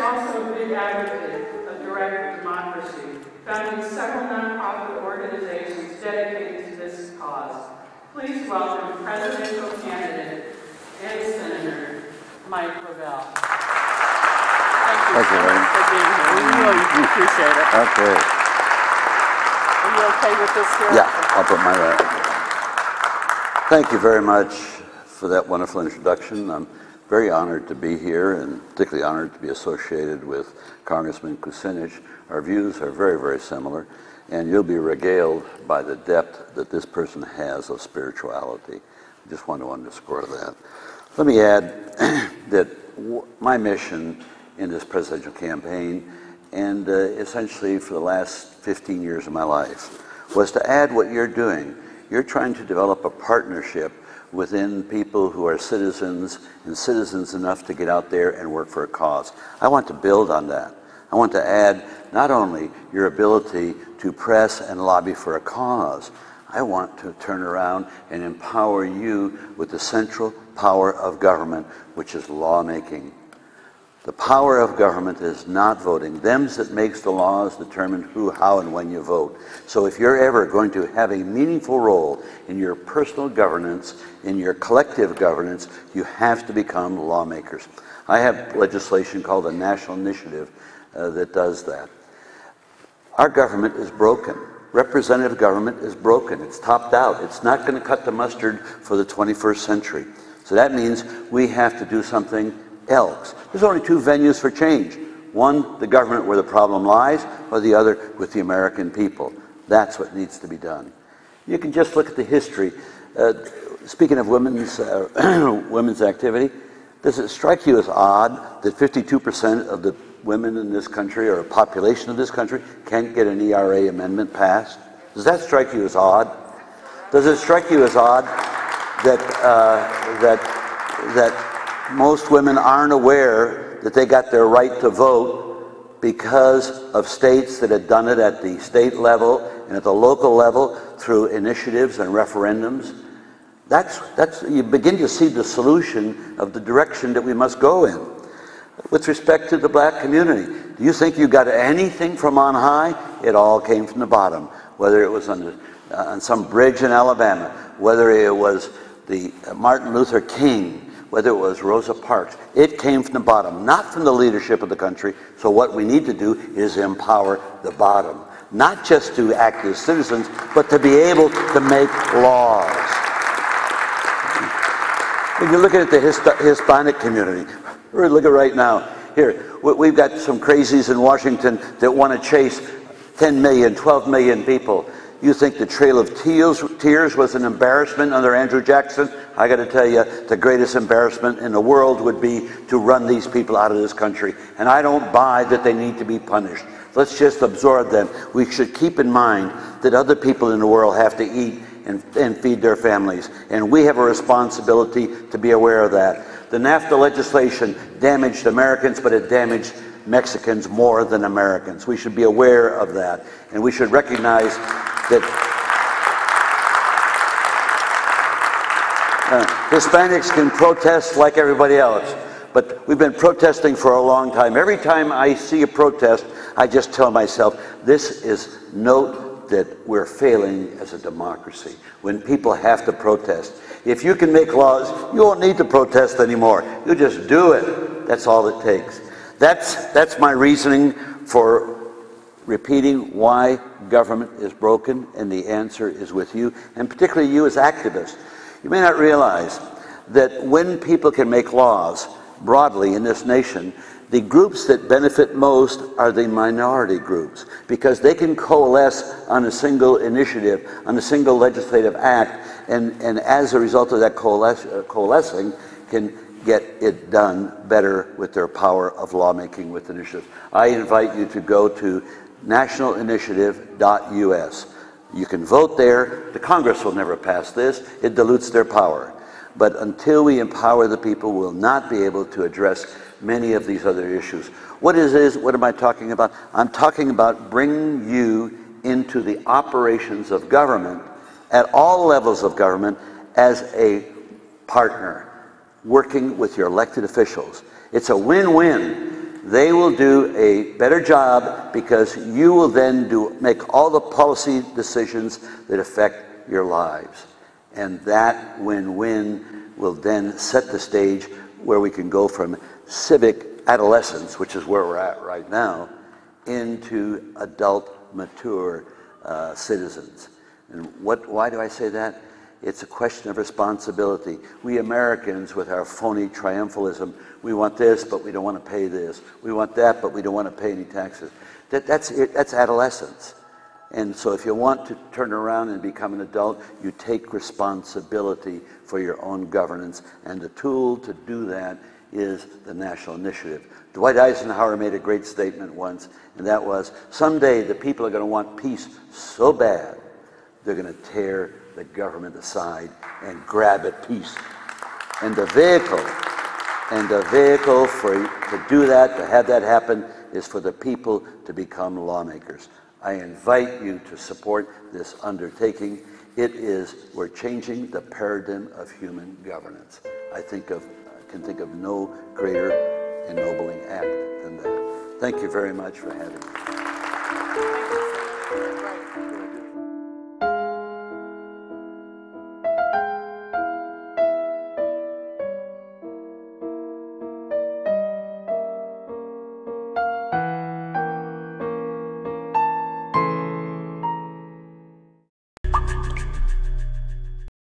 also a big advocate of direct democracy, founding several nonprofit organizations dedicated to this cause. Please welcome presidential candidate and Senator Mike Lavelle. Thank you so much for being here. We really appreciate it. Okay. Are you okay with this here? Yeah, I'll put my Thank you very much for that wonderful introduction. I'm very honored to be here, and particularly honored to be associated with Congressman Kucinich. Our views are very, very similar, and you'll be regaled by the depth that this person has of spirituality. I just want to underscore that. Let me add that my mission in this presidential campaign, and essentially for the last 15 years of my life, was to add what you're doing. You're trying to develop a partnership within people who are citizens and citizens enough to get out there and work for a cause. I want to build on that. I want to add not only your ability to press and lobby for a cause, I want to turn around and empower you with the central power of government, which is lawmaking. The power of government is not voting. Them that makes the laws determine who, how, and when you vote. So if you're ever going to have a meaningful role in your personal governance, in your collective governance, you have to become lawmakers. I have legislation called the National Initiative that does that. Our government is broken. Representative government is broken. It's topped out. It's not going to cut the mustard for the 21st century. So that means we have to do something else. There's only two venues for change. One, the government where the problem lies, or the other with the American people. That's what needs to be done. You can just look at the history. Speaking of women's activity, does it strike you as odd that 52% of the women in this country, or a population of this country, can't get an ERA amendment passed? Does that strike you as odd? Does it strike you as odd that most women aren't aware that they got their right to vote because of states that had done it at the state level and at the local level through initiatives and referendums? You begin to see the solution of the direction that we must go in. With respect to the black community, do you think you got anything from on high? It all came from the bottom, whether it was on some bridge in Alabama, whether it was the Martin Luther King, whether it was Rosa Parks. It came from the bottom, not from the leadership of the country. So what we need to do is empower the bottom, not just to act as citizens, but to be able to make laws. When you look at the Hispanic community, look at right now. Here, we've got some crazies in Washington that want to chase 10 million, 12 million people. You think the Trail of Tears was an embarrassment under Andrew Jackson? I got to tell you, the greatest embarrassment in the world would be to run these people out of this country. And I don't buy that they need to be punished. Let's just absorb them. We should keep in mind that other people in the world have to eat and feed their families. And we have a responsibility to be aware of that. The NAFTA legislation damaged Americans, but it damaged Mexicans more than Americans. We should be aware of that. And we should recognize that Hispanics can protest like everybody else, but we've been protesting for a long time. Every time I see a protest, I just tell myself, this is note that we're failing as a democracy when people have to protest. If you can make laws, you won't need to protest anymore. You just do it. That's all it takes. That's my reasoning for repeating why government is broken, and the answer is with you, and particularly you as activists. You may not realize that when people can make laws broadly in this nation, the groups that benefit most are the minority groups, because they can coalesce on a single initiative, on a single legislative act, and as a result of that coalescing, can get it done better with their power of lawmaking with initiatives. I invite you to go to nationalinitiative.us. You can vote there. The Congress will never pass this. It dilutes their power. But until we empower the people, we'll not be able to address many of these other issues. What am I talking about? I'm talking about bringing you into the operations of government at all levels of government as a partner, working with your elected officials. It's a win-win. They will do a better job because you will then make all the policy decisions that affect your lives. And that win-win will then set the stage where we can go from civic adolescence, which is where we're at right now, into adult, mature citizens. And why do I say that? It's a question of responsibility. We Americans, with our phony triumphalism, we want this, but we don't want to pay this. We want that, but we don't want to pay any taxes. That's adolescence. And so if you want to turn around and become an adult, you take responsibility for your own governance. And the tool to do that is the national initiative. Dwight Eisenhower made a great statement once, and that was, someday the people are going to want peace so bad, they're going to tear the government aside and grab at peace. And the vehicle to do that, to have that happen, is for the people to become lawmakers. I invite you to support this undertaking. We're changing the paradigm of human governance. I can think of no greater ennobling act than that. Thank you very much for having me.